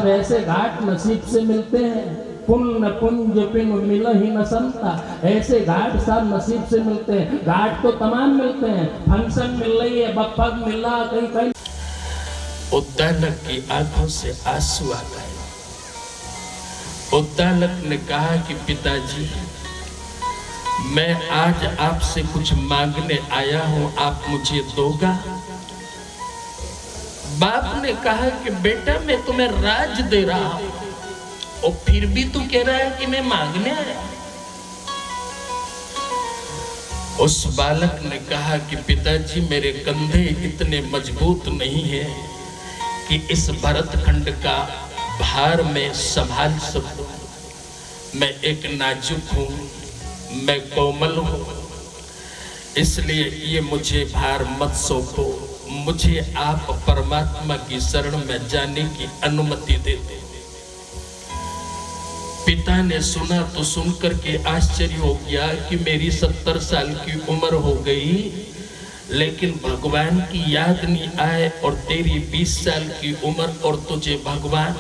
और ऐसे घाट नसीब से मिलते हैं। पुण्य पुंज पिन मिल ही न संता, ऐसे घाट साहब नसीब से मिलते हैं। घाट तो तमाम मिलते हैं, फंक्शन मिल रही है, बप्पा मिल रहा, कहीं कहीं। उद्दालक की आंखों से आंसू आ गए। उद्दालक ने कहा कि पिताजी, मैं आज आपसे कुछ मांगने आया हूं, आप मुझे दोगा? बाप ने कहा कि बेटा मैं तुम्हें राज दे रहा हूं और फिर भी तू कह रहा है कि मैं मांगने आया। उस बालक ने कहा कि पिताजी मेरे कंधे इतने मजबूत नहीं है कि इस भरतखंड का भार में संभाल सकूं। मैं एक नाजुक हूं, मैं कोमल हूं, इसलिए ये मुझे भार मत सौंपो। मुझे आप परमात्मा की शरण में जाने की अनुमति दे दो। पिता ने सुना तो सुनकर के आश्चर्य हो गया कि मेरी 70 साल की उम्र हो गई, लेकिन भगवान की याद नहीं आए, और तेरी 20 साल की उम्र और तुझे भगवान।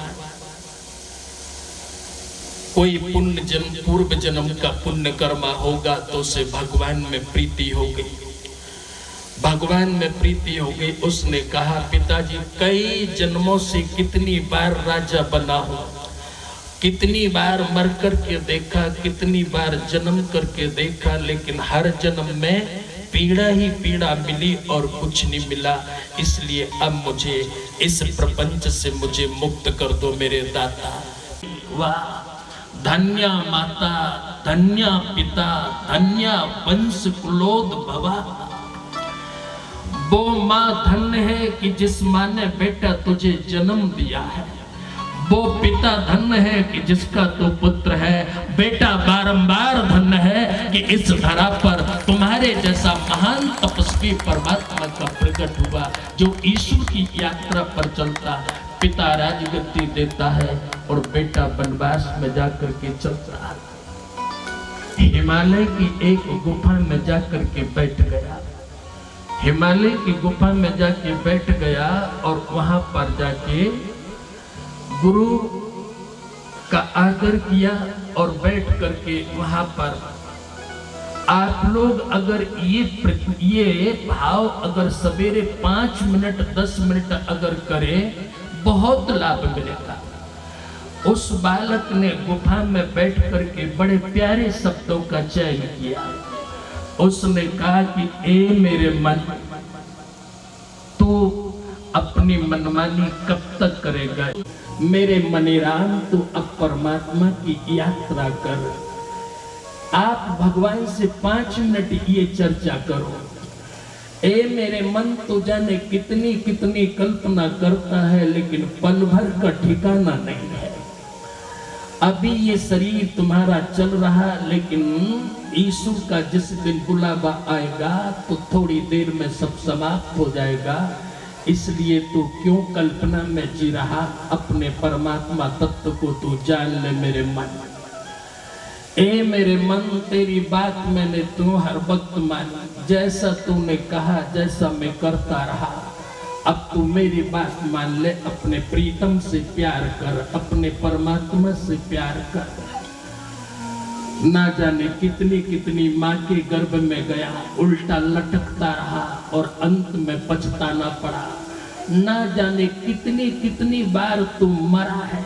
कोई पुण्य जन्म, पूर्व जन्म का पुण्य कर्मा होगा तो उसे भगवान में प्रीति हो गई, भगवान में प्रीति हो गई। उसने कहा पिताजी कई जन्मों से कितनी बार राजा बना हूं, कितनी बार मर करके देखा, कितनी बार जन्म करके देखा, लेकिन हर जन्म में पीड़ा ही पीड़ा मिली और कुछ नहीं मिला। इसलिए अब मुझे इस प्रपंच से मुझे मुक्त कर दो मेरे दाता। वाह, धन्य माता, धन्य पिता, धन्य वंश कुलोद भवा। वो माँ धन्य है कि जिस माँ ने बेटा तुझे जन्म दिया है। वो पिता धन्य है कि जिसका तू पुत्र है। बेटा बारंबार धन्य है कि इस धरा पर तुम्हारे जैसा महान तपस्वी परमात्मा का प्रकट हुआ, जो ईश्वर की यात्रा पर चलता। पिता राजगद्दी देता है और बेटा वनवास में जाकर के चलता है। हिमालय की एक गुफा में जाकर के बैठ गया, हिमालय की गुफा में जाके बैठ गया और वहां पर जाके गुरु का आदर किया और बैठ करके वहां पर आप लोग अगर ये भाव अगर सवेरे 5 मिनट 10 मिनट अगर करें बहुत लाभ मिलेगा। उस बालक ने गुफा में बैठ करके बड़े प्यारे शब्दों का चयन किया। उसने कहा कि ए मेरे मन, तू अपनी मनमानी कब तक करेगा? मेरे मनीराम, तू अब परमात्मा की यात्रा कर। आप भगवान से 5 मिनट ये चर्चा करो। ए मेरे मन, तो जाने कितनी कितनी कल्पना करता है, लेकिन पल भर का ठिकाना नहीं है। अभी ये शरीर तुम्हारा चल रहा, लेकिन ईश्वर का जिस दिन बुलावा आएगा तो थोड़ी देर में सब समाप्त हो जाएगा। इसलिए तू क्यों कल्पना में जी रहा? अपने परमात्मा तत्व को तू जान ले मेरे मन। ए मेरे मन, तेरी बात मैंने तू हर वक्त मानी। जैसा तूने कहा, जैसा मैं करता रहा। अब तू मेरी बात मान ले, अपने प्रीतम से प्यार कर, अपने परमात्मा से प्यार कर। ना जाने कितनी कितनी माँ के गर्भ में गया, उल्टा लटकता रहा और अंत में पछताना पड़ा। ना जाने कितनी कितनी बार तू मरा है।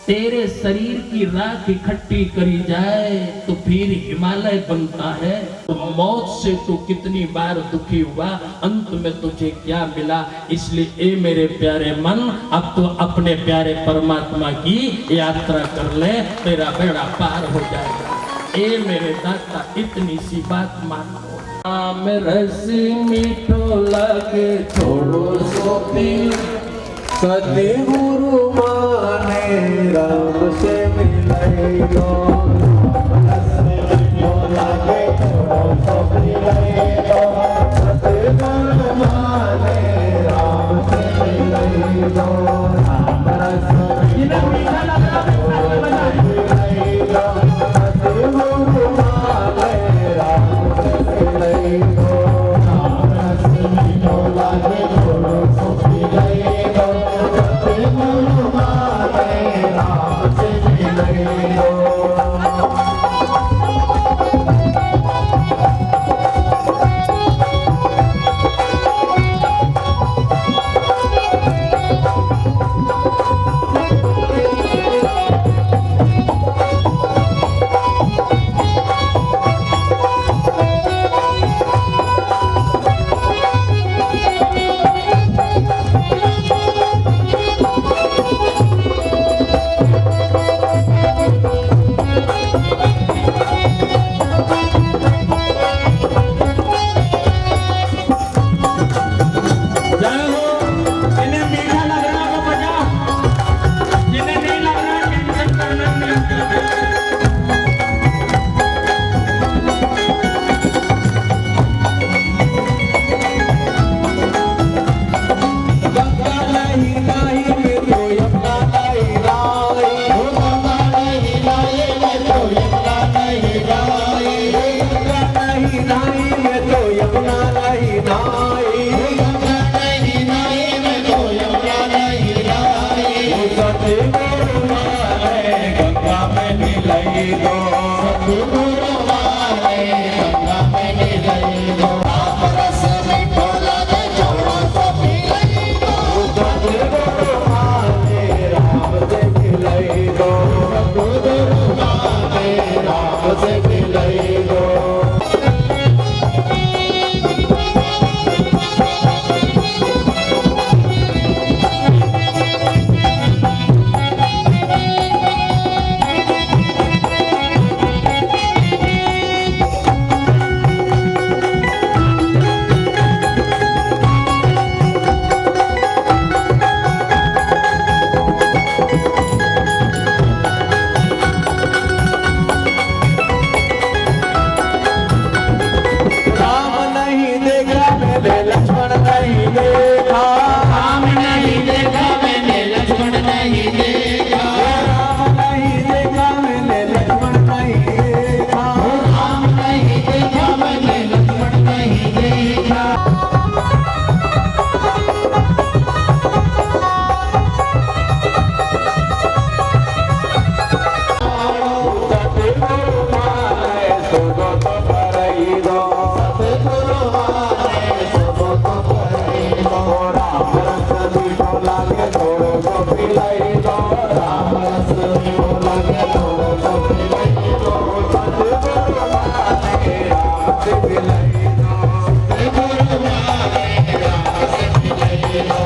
तेरे शरीर की राख इकट्ठी करी जाए तो फिर हिमालय बनता है। तो मौत से तू कितनी बार दुखी हुआ, अंत में तुझे क्या मिला? इसलिए ए मेरे प्यारे मन, अब तो अपने प्यारे परमात्मा की यात्रा कर ले, तेरा बेड़ा पार हो जाएगा। ए मेरे दाता, इतनी सी बात मान लो। आम रसी मीठो लगे छोड़ो सोती, सतगुरु माने राम से मिले लो। सतगुरु माने राम से मिले लो। सतगुरु मारे गंगा में मिलाई दो, सतगुरु मारे गंगा में मिलाई दो, राम रस मीठो लगे छोड़ो तो पिलाई दो, सतगुरु मारे राम से मिलाई दो, सतगुरु मारे राम से मिलाई दो। लक्ष्मण नहीं देखा, राम नहीं देखा मैंने लक्ष्मण नहीं देखा, राम नहीं देखा मैंने लक्ष्मण नहीं देखा, राम नहीं देखा मैंने लक्ष्मण नहीं देखा। सतगुरु मारे सोगो तो भरई दो, सतगुरु मारे सोगो तो भरई दो, राम रस मीठो लागे थोड़ो तो पिलाई दो, राम रस मीठो लागे थोड़ो तो पिलाई दो, सतगुरु मारे राम से मिलाई दो, सतगुरु मारे राम से मिलाई दो।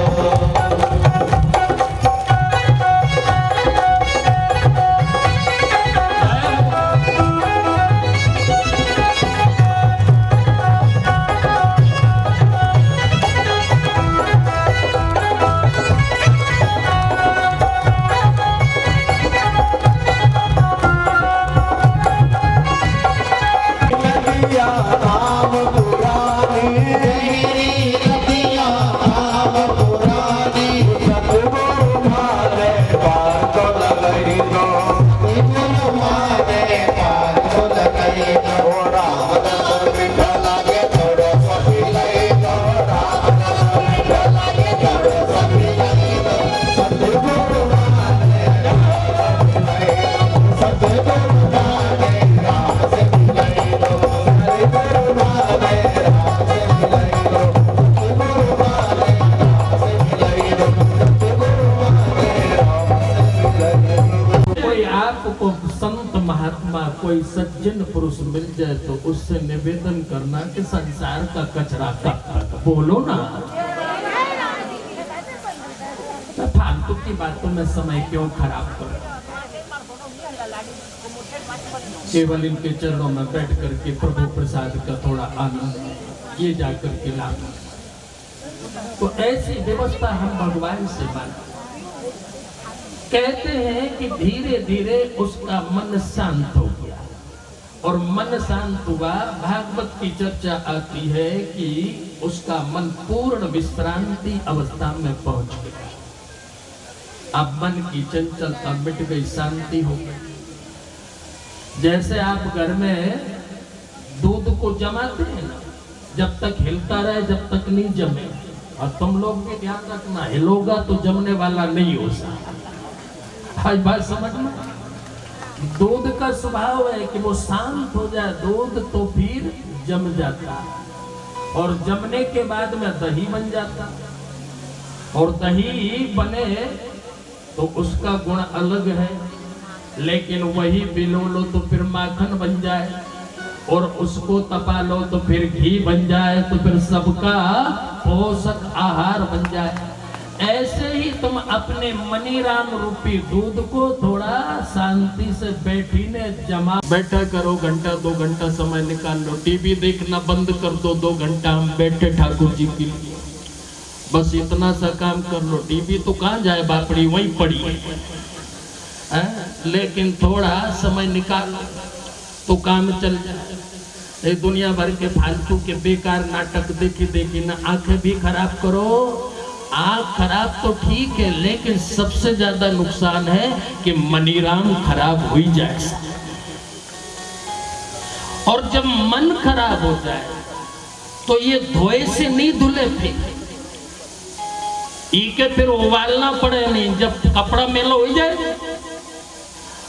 राम पुरानी राम पुरानी, सतगुरु मारे पार को लगाई दो, सतगुरु मारे पार को लगाई दो, राम रस मीठा लागे थोड़ो सा पिलाई दो, राम रस मीठा लागे थोड़ो सा पिलाई दो, सतगुरु मारे राम से मिलाई दो, सतगुरु मारे राम से मिलाई दो, कोई आपको संत महात्मा कोई सज्जन पुरुष मिल जाए तो उससे निवेदन करना कि संसार का कचरा कब तक, बोलो ना। फालतू की बातों में समय क्यों खराब करो, केवल इनके चरणों में बैठ करके प्रभु प्रसाद का थोड़ा आनंद ये जाकर के लाभ। तो ऐसी व्यवस्था हम भगवान से मांगते। कहते हैं कि धीरे धीरे उसका मन शांत हो गया, और मन शांत हुआ, भागवत की चर्चा आती है कि उसका मन पूर्ण विश्रांति अवस्था में पहुंच गया। अब मन की चंचलता मिट गई, शांति हो गई। जैसे आप घर में दूध को जमाते हैं ना, जब तक हिलता रहे जब तक नहीं जमे, और तुम लोग भी ध्यान रखना, हिलोगा तो जमने वाला नहीं हो सकता। आज बात समझना, दूध का स्वभाव है कि वो शांत हो जाए दूध तो फिर जम जाता, और जमने के बाद में दही बन जाता, और दही बने तो उसका गुण अलग है, लेकिन वही बिलो लो तो फिर माखन बन जाए, और उसको तपा लो तो फिर घी बन जाए, तो फिर सबका पोषक आहार बन जाए। ऐसे ही तुम अपने मनीराम रूपी दूध को थोड़ा शांति से बैठीने जमा बैठा करो, घंटा 2 घंटा समय निकाल लो, टीवी देखना बंद कर दो, 2 घंटा हम बैठे ठाकुर जी के लिए, बस इतना सा काम कर लो। टीवी तो कहाँ जाए बापड़ी, वहीं पड़ी है, लेकिन थोड़ा समय निकाल तो काम चल जाए। दुनिया भर के फालतू के बेकार नाटक देखी देखी ना आंखें भी खराब करो। आंख खराब तो ठीक है, लेकिन सबसे ज्यादा नुकसान है कि मनीराम खराब हो जाए। और जब मन खराब हो जाए तो ये धोए से नहीं धुले, फिर इके फिर उबालना पड़े नहीं, जब कपड़ा मेला हो जाए।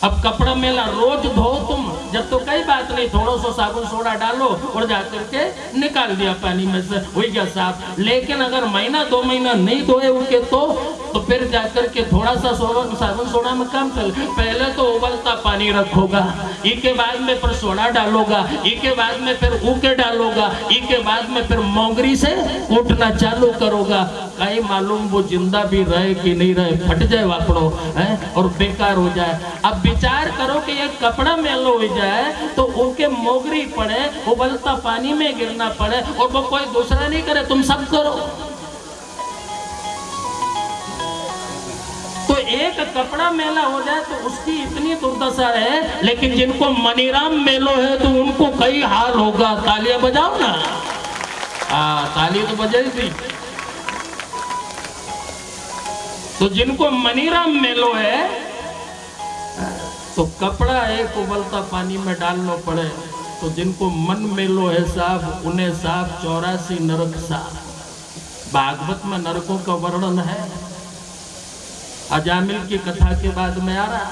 अब कपड़ा मेला रोज धो तुम, जब तो कई बात नहीं, थोड़ा सा साबुन सोडा डालो और जाकर के निकाल दिया पानी में से, हो गया साफ। लेकिन अगर महीना 2 महीना नहीं धोए उनके तो फिर जाकर के थोड़ा सा साबुन सोडा में काम कर। पहले तो उबलता पानी रखोगा, इसके बाद में फिर सोडा डालोगा, इसके बाद में फिर ऊके डालोगा, इसके बाद में फिर मोंगरी से कूटना चालू करोगा। कहीं मालूम वो जिंदा भी रहे कि नहीं रहे, फट जाए वाकड़ो है और बेकार हो जाए। अब विचार करो कि ये कपड़ा मैलो हो जाए तो ऊके मोगरी पड़े, उबलता पानी में गिरना पड़े और वो कोई दूसरा नहीं करे, तुम सब करो। तो एक कपड़ा मेला हो जाए तो उसकी इतनी दुर्दशा है, लेकिन जिनको मनीराम मेलो है तो उनको कई हाल होगा। तालियां बजाओ ना, ताली तो बजाई थी। तो जिनको मनीराम मेलो है तो कपड़ा एक उबलता पानी में डालना पड़े। तो जिनको मन मेलो है साहब, उन्हें साहब 84 नरक साहब। भागवत में नरकों का वर्णन है, अजामिल की कथा के बाद में आ रहा।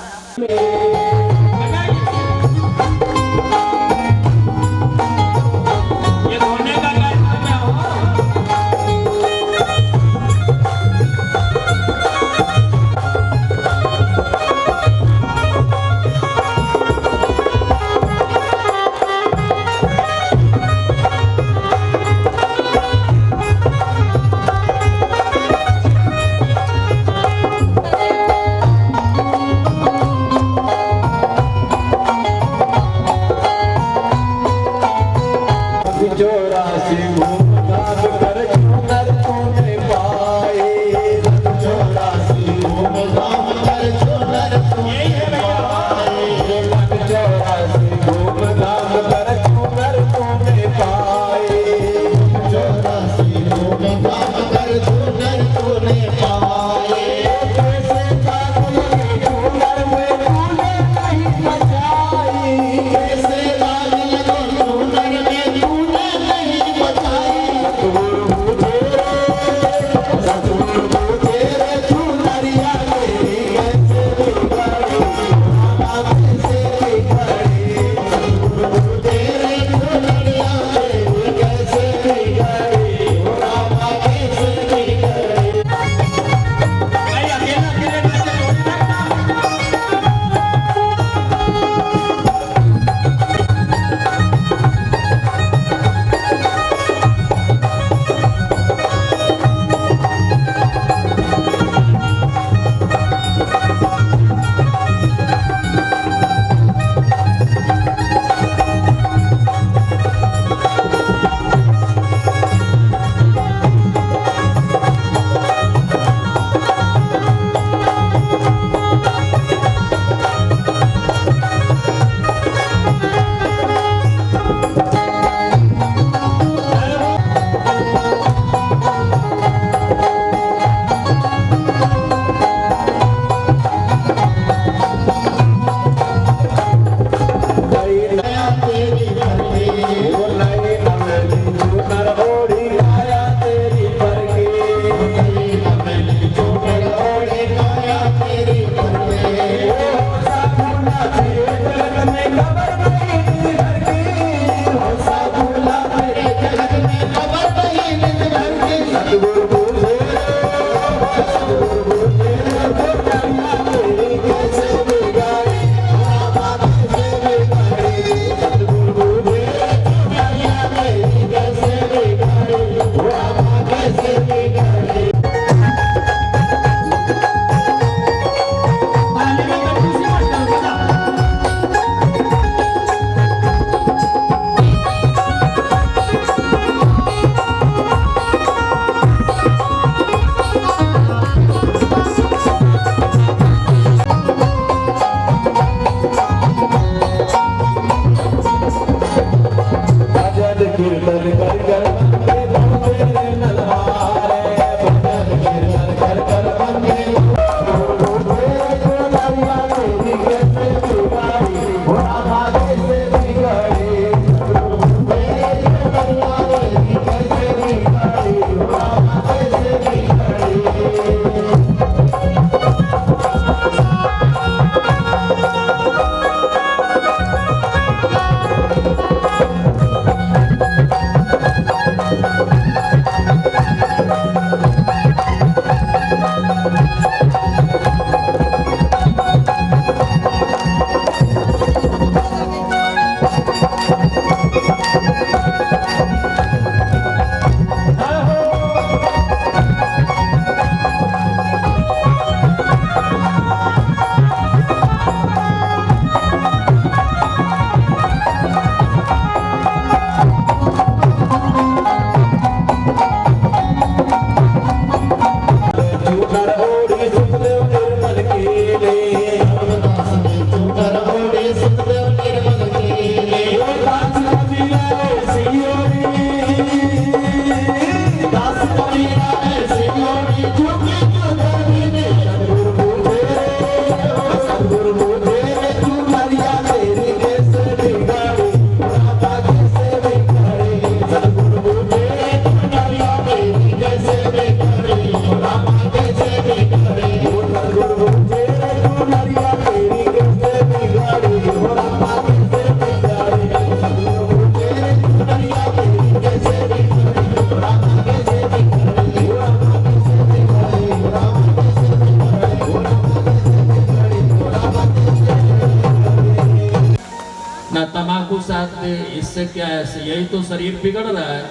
बाबू साथ दे, इससे क्या है, यही तो शरीर बिगड़ रहा है।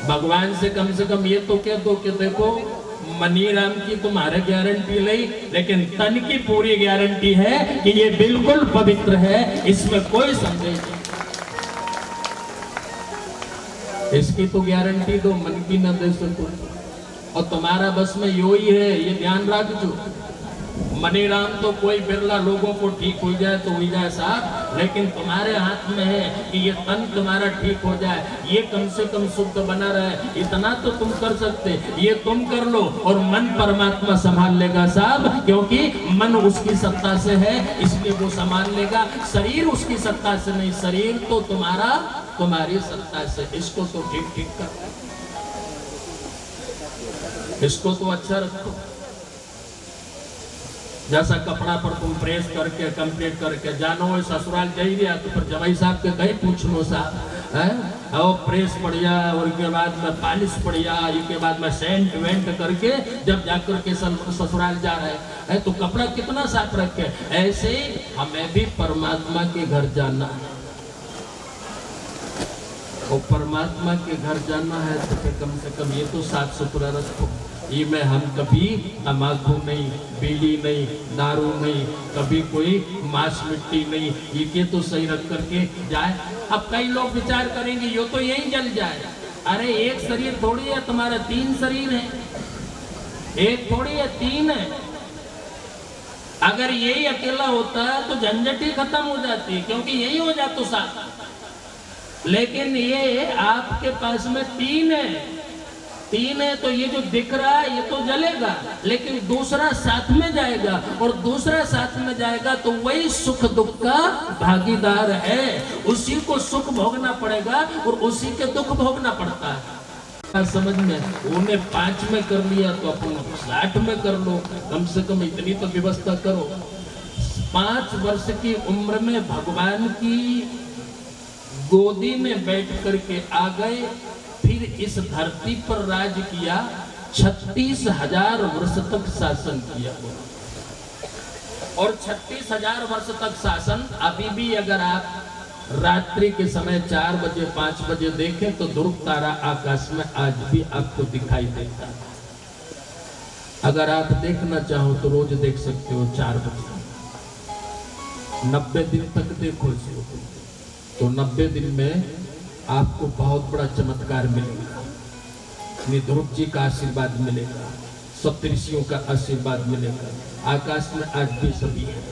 भगवान से कम ये तो कह दो कि देखो मनी राम की तुम्हारे गारंटी नहीं, लेकिन तन की पूरी गारंटी है कि ये बिल्कुल पवित्र है, इसमें कोई संदेह नहीं। इसकी तो गारंटी दो, मन की न दे सको। और तुम्हारा बस में यो ही है, ये ध्यान रखो। मनीराम तो कोई बिरला लोगों को ठीक हो जाए तो हो जाए साहब, लेकिन तुम्हारे हाथ में है कि ये तन तुम्हारा ठीक हो जाए, ये कम से कम शुद्ध बना रहे। इतना तो तुम कर सकते, ये तुम कर लो और मन परमात्मा संभाल लेगा साहब, क्योंकि मन उसकी सत्ता से है, इसलिए वो संभाल लेगा। शरीर उसकी सत्ता से नहीं, शरीर तो तुम्हारी सत्ता से। इसको तो ठीक करो, इसको तो अच्छा रखो। जैसा कपड़ा पर तुम प्रेस करके कंप्लीट करके जानो ससुराल जाइए, तो फिर जवाई साहब के कहीं पूछ लो साहब है, और प्रेस बढ़िया और के बाद में पॉलिश बढ़िया, इसके बाद में सेंट वेंट करके जब जाकर के ससुराल जा रहे हैं तो कपड़ा कितना साफ रखे। ऐसे हमें भी परमात्मा के घर जाना है, और परमात्मा के घर जाना है तो फिर कम से कम ये तो साफ सुथरा रखो। ये में हम कभी तम्बाकू नहीं, बीड़ी नहीं, दारू नहीं, कभी कोई मांस मिट्टी नहीं, ये तो सही रख करके जाए। अब कई लोग विचार करेंगे ये तो यही जल जाए। अरे एक शरीर थोड़ी है तुम्हारा, 3 शरीर है, एक थोड़ी है 3 है। अगर यही अकेला होता है तो झंझट ही खत्म हो जाती है, क्योंकि यही हो जाता साथ। लेकिन ये आपके पास में 3 है, तो ये जो दिख रहा है ये तो जलेगा, लेकिन दूसरा साथ में जाएगा, और दूसरा साथ में जाएगा तो वही सुख दुख का भागीदार है। उसी को सुख भोगना पड़ेगा और उसी के दुख भोगना पड़ता है। समझ में, उन्हें 5 में कर लिया तो अपन 60 में कर लो, कम से कम इतनी तो व्यवस्था करो। 5 वर्ष की उम्र में भगवान की गोदी में बैठ करके आ गए, फिर इस धरती पर राज किया, 36,000 वर्ष तक शासन किया, और 36,000 वर्ष तक शासन अभी भी अगर आप रात्रि के समय 4 बजे 5 बजे देखें तो ध्रुव तारा आकाश में आज भी आपको दिखाई देता है। अगर आप देखना चाहो तो रोज देख सकते हो 4 बजे, 90 दिन तक देखो तो 90 दिन में आपको बहुत बड़ा चमत्कार मिलेगा। ध्रुव जी का आशीर्वाद मिलेगा, सप्तऋषियों का आशीर्वाद मिलेगा। आकाश में आज भी सभी है।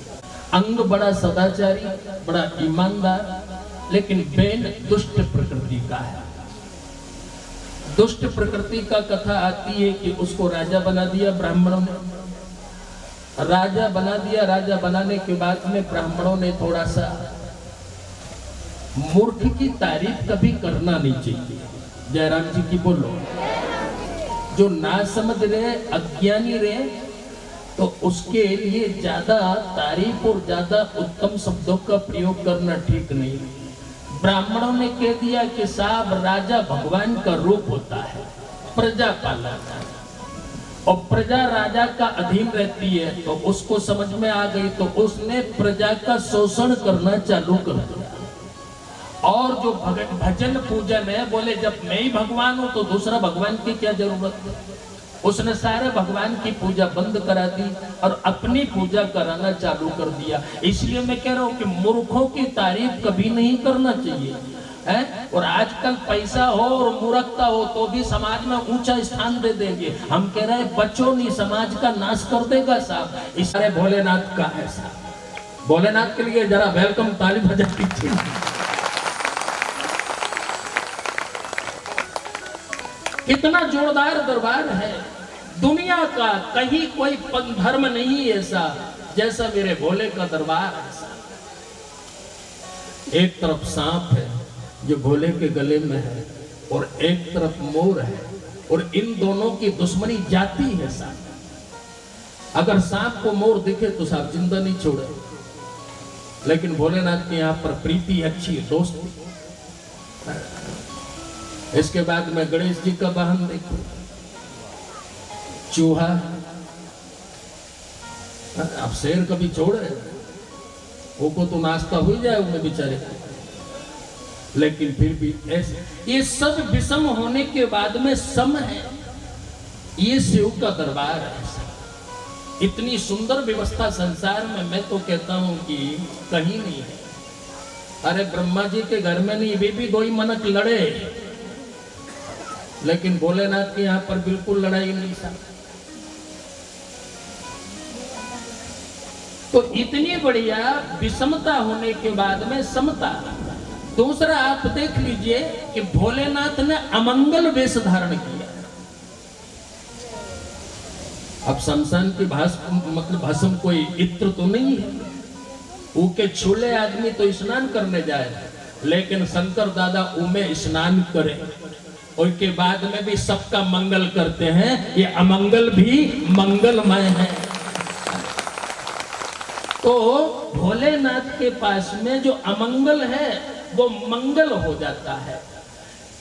अंग बड़ा सदाचारी, बड़ा ईमानदार, लेकिन बेन दुष्ट प्रकृति का है। दुष्ट प्रकृति का कथा आती है कि उसको राजा बना दिया ब्राह्मणों ने। राजा बना दिया, राजा बनाने के बाद में ब्राह्मणों ने थोड़ा सा, मूर्ख की तारीफ कभी करना नहीं चाहिए। जयराम जी की बोलो, जो ना समझ रहे, अज्ञानी रहे, तो उसके लिए ज्यादा तारीफ और ज्यादा उत्तम शब्दों का प्रयोग करना ठीक नहीं। ब्राह्मणों ने कह दिया कि साहब राजा भगवान का रूप होता है, प्रजा पालता है, और प्रजा राजा का अधीन रहती है। तो उसको समझ में आ गई, तो उसने प्रजा का शोषण करना चालू कर दिया। और जो भजन पूजन है, बोले जब मैं ही भगवान हूं तो दूसरा भगवान की क्या जरूरत है। उसने सारे भगवान की पूजा बंद करा दी और अपनी पूजा कराना चालू कर दिया। इसलिए मैं कह रहा हूं कि मूर्खों की तारीफ कभी नहीं करना चाहिए है। और आजकल पैसा हो और मूर्खता हो तो भी समाज में ऊंचा स्थान दे देंगे। हम कह रहे हैं बच्चों नहीं, समाज का नाश कर देगा साहब। इस तरह भोलेनाथ का है साहब। भोलेनाथ के लिए जरा वेलकम ताली बजा दीजिए। कितना जोरदार दरबार है दुनिया का, कहीं कोई धर्म नहीं ऐसा जैसा मेरे भोले का दरबार है। एक तरफ सांप है जो भोले के गले में है, और एक तरफ मोर है, और इन दोनों की दुश्मनी जाती है साहब। अगर सांप को मोर दिखे तो साहब जिंदा नहीं छोड़े, लेकिन भोलेनाथ के यहाँ पर प्रीति अच्छी है, दोस्ती। इसके बाद में गणेश जी का वाहन देखो, चूहा। अब शेर कभी छोड़े, वो को तो नाश्ता हो जाए उनमें बेचारे, लेकिन फिर भी ऐसे ये सब विषम होने के बाद में सम है। ये शिव का दरबार है। इतनी सुंदर व्यवस्था संसार में मैं तो कहता हूं कि कहीं नहीं है। अरे ब्रह्मा जी के घर में नहीं, वे भी दो ही मनक लड़े, लेकिन भोलेनाथ के यहाँ पर बिल्कुल लड़ाई नहीं था। तो इतनी बढ़िया विषमता होने के बाद में समता। दूसरा आप देख लीजिए कि भोलेनाथ ने अमंगल वेश धारण किया। अब शमशान की मतलब भस्म कोई इत्र तो नहीं है, ऊके छूले आदमी तो स्नान करने जाए, लेकिन शंकर दादा उमे स्नान करे और के बाद में भी सबका मंगल करते हैं। ये अमंगल भी मंगलमय है। तो भोलेनाथ के पास में जो अमंगल है वो मंगल हो जाता है।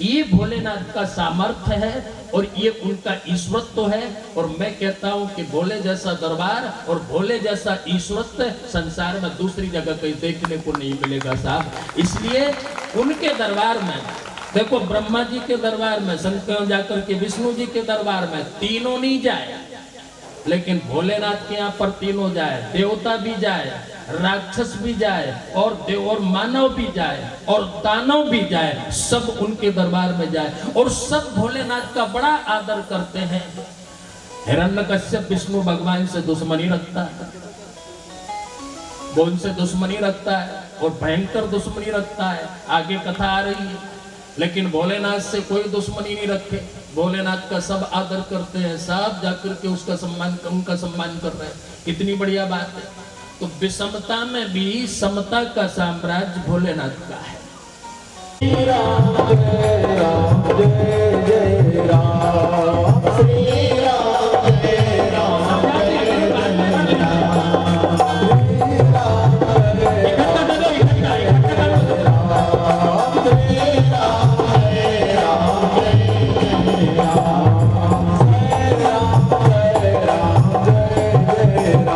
ये भोलेनाथ का सामर्थ्य है और ये उनका ईश्वरत्व है। और मैं कहता हूं कि भोले जैसा दरबार और भोले जैसा ईश्वरत्व संसार में दूसरी जगह कहीं देखने को नहीं मिलेगा साहब। इसलिए उनके दरबार में देखो, ब्रह्मा जी के दरबार में शंकर जाकर के विष्णु जी के दरबार में तीनों नहीं जाए, लेकिन भोलेनाथ के यहाँ पर तीनों जाए, देवता भी जाए, राक्षस भी जाए और देव और मानव भी जाए और दानव भी जाए, सब उनके दरबार में जाए और सब भोलेनाथ का बड़ा आदर करते हैं। हिरण्यकश्यप विष्णु भगवान से दुश्मनी रखता है, वो उनसे दुश्मनी रखता है और भयंकर दुश्मनी रखता है। आगे कथा आ रही है, लेकिन भोलेनाथ से कोई दुश्मनी नहीं रखे। भोलेनाथ का सब आदर करते हैं, सब जाकर के उसका सम्मान, उनका सम्मान कर रहे हैं। कितनी बढ़िया बात है। तो विषमता में भी समता का साम्राज्य भोलेनाथ का है। श्री राम जय राम जय जय राम, श्री राम जय राम जय जय राम, श्री राम जय राम जय जय राम, श्री राम जय राम जय जय राम, श्री राम जय राम जय जय राम, श्री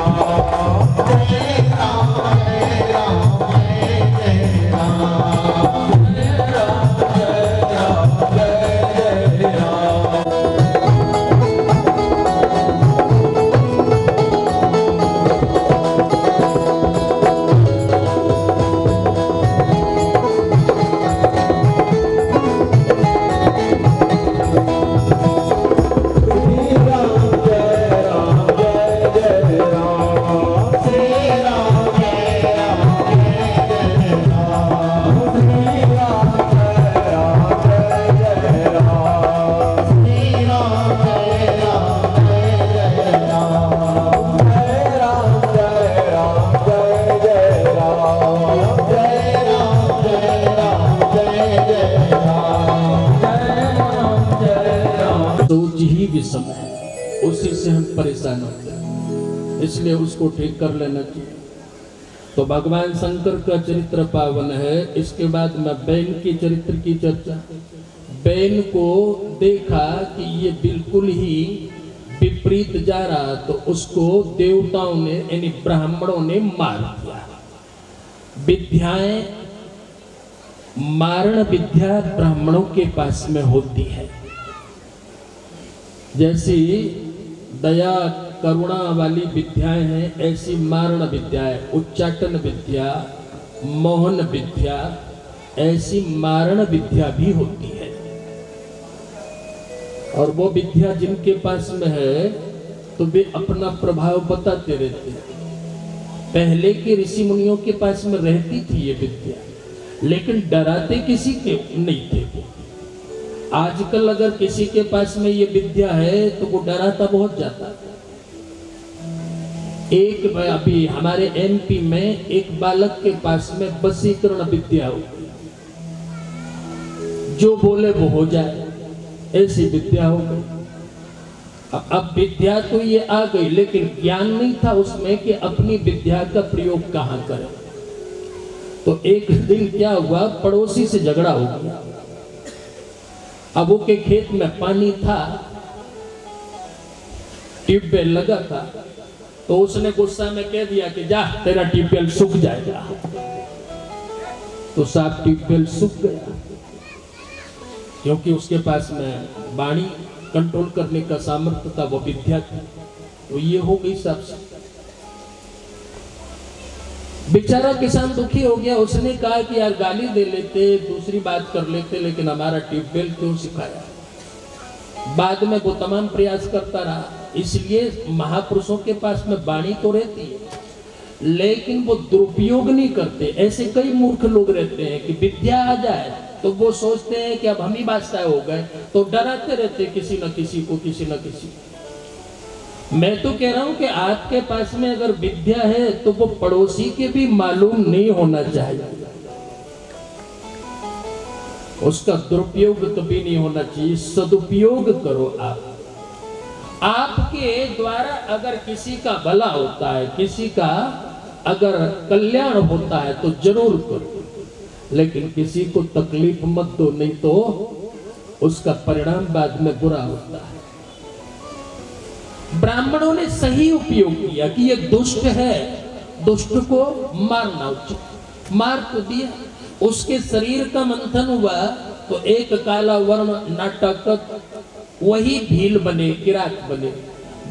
राम जय राम जय जय राम, श्री राम जय राम जय जय राम। श्री राम जय राम जय जय राम, श्री राम जय राम जय जय राम, श्री राम जय राम जय जय राम, श्री राम जय राम जय जय राम, जय राम जय राम जय जय राम, जय राम जय राम जय जय राम, जय राम जय राम। सोच ही विषम है, उसी से हम परेशान होते हैं, इसलिए उसको ठीक कर लेना चाहिए। तो भगवान शंकर का चरित्र पावन है। इसके बाद में बैन के चरित्र की चर्चा। बैन को देखा कि ये बिल्कुल ही विपरीत जा रहा, तो उसको देवताओं ने यानी ब्राह्मणों ने मार दिया। विद्याएं, मारण विद्या ब्राह्मणों के पास में होती है, जैसी दया करुणा वाली विद्याएं हैं, ऐसी मारण विद्याएं, उच्चाटन विद्या, मोहन विद्या, ऐसी मारण विद्या भी होती है। और वो विद्या जिनके पास में है तो वे अपना प्रभाव बताते रहते हैं। पहले के ऋषि मुनियों के पास में रहती थी ये विद्या, लेकिन डराते किसी के नहीं थे। आजकल अगर किसी के पास में ये विद्या है तो वो डराता बहुत जाता है। एक अभी हमारे एमपी में एक बालक के पास में वशीकरण विद्या होती है, जो बोले वो हो जाए, ऐसी विद्या हो गई। अब विद्या तो ये आ गई, लेकिन ज्ञान नहीं था उसमें कि अपनी विद्या का प्रयोग कहां करें। तो एक दिन क्या हुआ, पड़ोसी से झगड़ा हो गया। अब वो के खेत में पानी था, ट्यूबवेल लगा था, तो उसने गुस्सा में कह दिया कि जा तेरा ट्यूबवेल सूख जाएगा। तो साहब ट्यूबवेल सूख गया, क्योंकि उसके पास में वाणी कंट्रोल करने का सामर्थ्य था, वो विद्या थी। तो ये हो गई सबसे। बेचारा किसान दुखी हो गया। उसने कहा कि यार गाली दे लेते, दूसरी बात कर लेते, लेकिन हमारा ट्यूबवेल क्यों सिखाया। बाद में वो तमाम प्रयास करता रहा। इसलिए महापुरुषों के पास में वाणी तो रहती है, लेकिन वो दुरुपयोग नहीं करते। ऐसे कई मूर्ख लोग रहते हैं कि विद्या आ जाए तो वो सोचते हैं कि अब हम ही बादशाह हो गए, तो डराते रहते किसी न किसी को, किसी न किसी। मैं तो कह रहा हूं कि आपके पास में अगर विद्या है तो वो पड़ोसी के भी मालूम नहीं होना चाहिए, उसका दुरुपयोग कभी नहीं होना चाहिए। सदुपयोग करो। आपके द्वारा अगर किसी का भला होता है, किसी का अगर कल्याण होता है तो जरूर करो, लेकिन किसी को तकलीफ मत दो, नहीं तो उसका परिणाम बाद में बुरा होता है। ब्राह्मणों ने सही उपयोग किया कि ये दुष्ट है, दुष्ट को मारना उचित। मार तो दिया, उसके शरीर का मंथन हुआ तो एक काला वर्ण नाटक वही भील बने, किरात बने।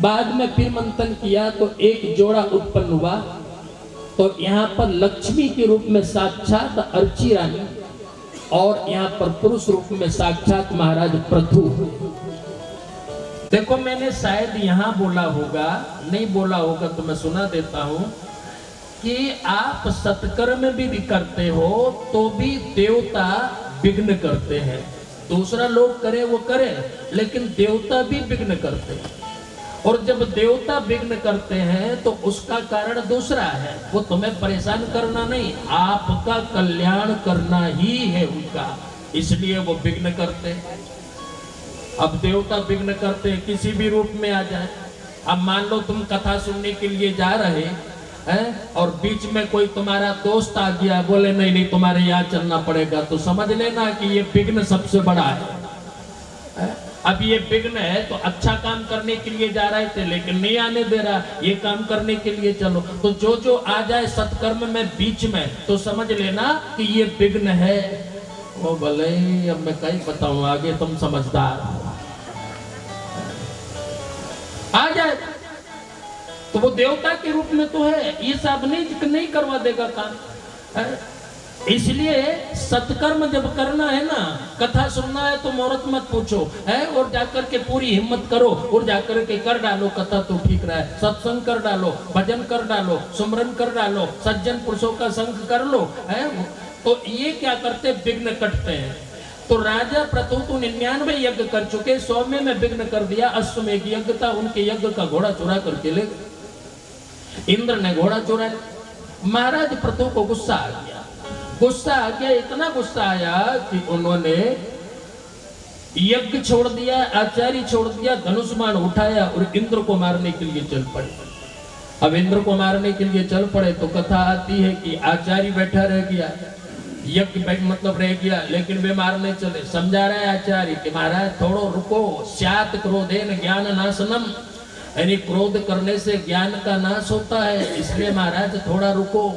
बाद में फिर मंथन किया तो एक जोड़ा उत्पन्न हुआ, तो यहाँ पर लक्ष्मी के रूप में साक्षात अर्ची रानी और यहाँ पर पुरुष रूप में साक्षात महाराज पृथु। देखो मैंने शायद यहाँ बोला होगा, नहीं बोला होगा तो मैं सुना देता हूँ कि आप सत्कर्म भी करते हो तो भी देवता विघ्न करते हैं। दूसरा लोग करे वो करे, लेकिन देवता भी विघ्न करते हैं। और जब देवता विघ्न करते हैं तो उसका कारण दूसरा है, वो तुम्हें परेशान करना नहीं, आपका कल्याण करना ही है उनका, इसलिए वो विघ्न करते हैं। अब देवता विघ्न करते हैं किसी भी रूप में आ जाए। अब मान लो तुम कथा सुनने के लिए जा रहे हैं और बीच में कोई तुम्हारा दोस्त आ गया, बोले नहीं नहीं तुम्हारे यहाँ चलना पड़ेगा, तो समझ लेना कि ये विघ्न सबसे बड़ा है। अब ये विघ्न है तो अच्छा काम करने के लिए जा रहे थे लेकिन नहीं आने दे रहा, ये काम करने के लिए चलो, तो जो जो आ जाए सत्कर्म में बीच में तो समझ लेना कि ये विघ्न है। वो भले अब मैं कहीं बताऊं, आगे तुम समझदार आ जाए तो वो देवता के रूप में तो है, ये सब नहीं करवा देगा काम। इसलिए सत्कर्म जब करना है ना, कथा सुनना है तो मुहूर्त मत पूछो है, और जाकर के पूरी हिम्मत करो और जाकर के कर डालो, कथा तो ठीक रहा है, सत्संग कर डालो, भजन कर डालो, सुमरन कर डालो, सज्जन पुरुषों का संग कर लो है। तो ये क्या करते, विघ्न कटते हैं। तो राजा पृथु तो 99 यज्ञ कर चुके, 100वें में विघ्न कर दिया। अश्वमेध यज्ञ था, उनके यज्ञ का घोड़ा चुरा करके ले गए। इंद्र ने घोड़ा चुराया। महाराज पृथु को गुस्सा आ गया, गुस्सा आ गया, इतना गुस्सा आया कि उन्होंने यज्ञ छोड़ दिया, आचार्य छोड़ दिया, धनुष बाण उठाया और इंद्र को मारने के लिए चल पड़े। अब इंद्र को मारने के लिए चल पड़े तो कथा आती है कि आचार्य बैठा रह गया, यज्ञ मतलब रह गया, लेकिन वे मारने चले। समझा रहे आचार्य कि महाराज थोड़ो रुको, स्यात् क्रोधेन ज्ञान नाशनम, यानी क्रोध करने से ज्ञान का नाश होता है, इसलिए महाराज थोड़ा रुको।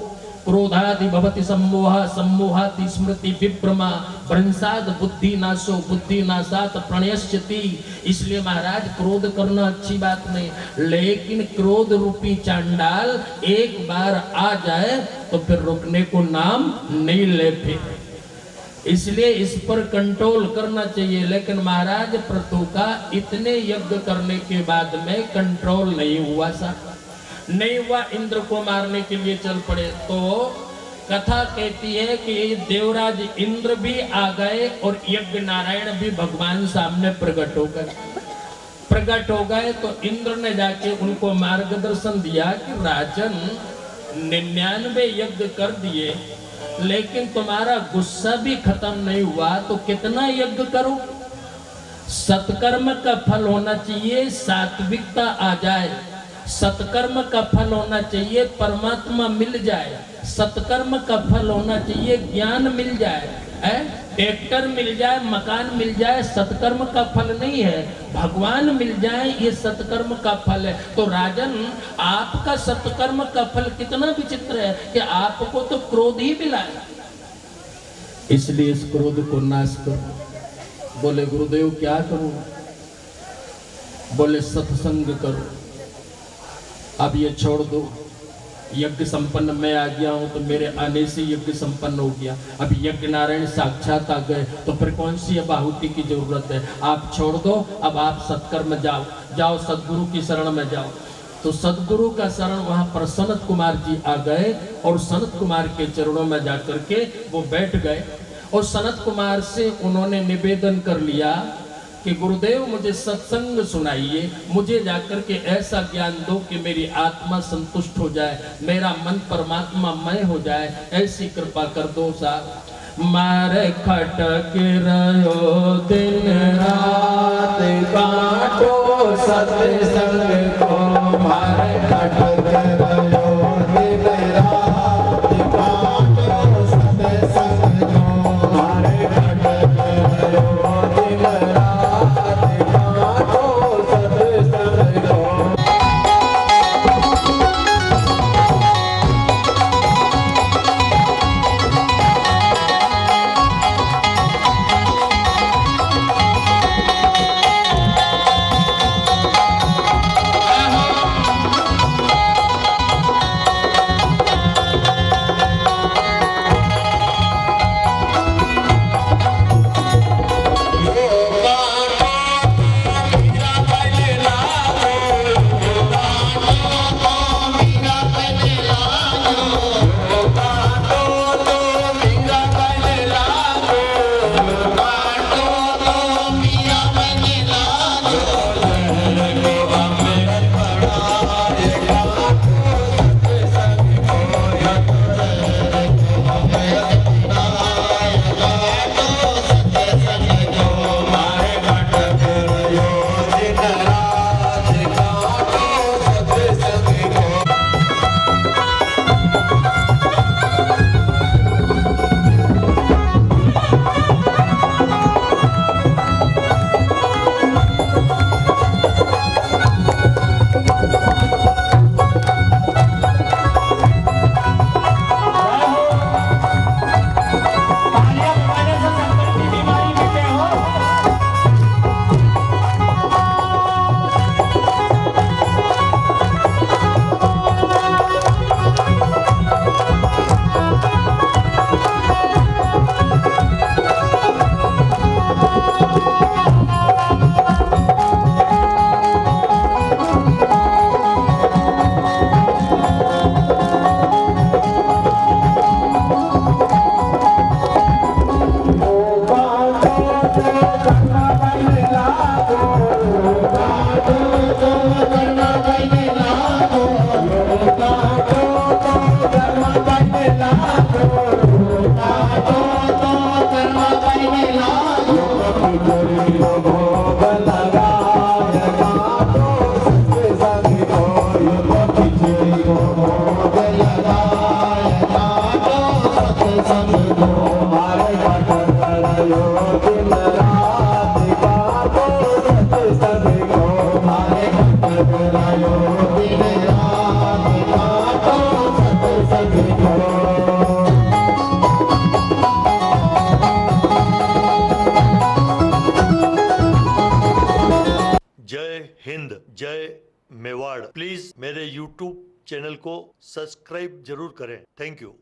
क्रोधादि भवति सम्मोह, सम्मोहाति स्मृति विभ्रमा, भ्रंशाद बुद्धि नाशो, बुद्धि नाशात प्रणयश्यति। इसलिए महाराज क्रोध करना अच्छी बात नहीं, लेकिन क्रोध रूपी चांडाल एक बार आ जाए तो फिर रुकने को नाम नहीं लेते, इसलिए इस पर कंट्रोल करना चाहिए। लेकिन महाराज पृथु का इतने यज्ञ करने के बाद में कंट्रोल नहीं हुआ, सा नहीं हुआ, इंद्र को मारने के लिए चल पड़े। तो कथा कहती है कि देवराज इंद्र भी आ गए और यज्ञ नारायण भी भगवान सामने प्रकट हो गए। प्रकट हो गए तो इंद्र ने जाके उनको मार्गदर्शन दिया कि राजन 99 यज्ञ कर दिए, लेकिन तुम्हारा गुस्सा भी खत्म नहीं हुआ, तो कितना यज्ञ करो। सत्कर्म का फल होना चाहिए, सात्विकता आ जाए, सत्कर्म का फल होना चाहिए, परमात्मा मिल जाए, सत्कर्म का फल होना चाहिए, ज्ञान मिल जाए, ट्रैक्टर मिल जाए, मकान मिल जाए, सत्कर्म का फल नहीं है। भगवान मिल जाए, ये सत्कर्म का फल है। तो राजन, आपका सत्कर्म का फल कितना विचित्र है कि आपको तो क्रोध ही मिला है। इसलिए इस क्रोध को नाश करो। बोले गुरुदेव क्या करूं? बोले सत्संग करो। अब ये छोड़ दो। यज्ञ संपन्न मैं आ गया हूं तो मेरे आने से यज्ञ संपन्न हो गया। अब यज्ञ नारायण साक्षात आ गए तो फिर कौन सी अब आहुति की जरूरत है? आप छोड़ दो। अब आप सत्कर्म जाओ, जाओ सदगुरु की शरण में जाओ। तो सदगुरु का शरण वहां पर सनत कुमार जी आ गए और सनत कुमार के चरणों में जाकर के वो बैठ गए और सनत कुमार से उन्होंने निवेदन कर लिया कि गुरुदेव मुझे सत्संग सुनाइए, मुझे जाकर के ऐसा ज्ञान दो कि मेरी आत्मा संतुष्ट हो जाए, मेरा मन परमात्मामय हो जाए, ऐसी कृपा कर दो साहब। मारे खटक रहो दिन रात, काटो सत्संग को। मारे खटक रहो दिन रात, काटो सत्संग को। मारे खटक रहो दिन रात, काटो सत्संग को। जय हिंद, जय मेवाड़। प्लीज मेरे YouTube चैनल को सब्सक्राइब जरूर करें। Thank you.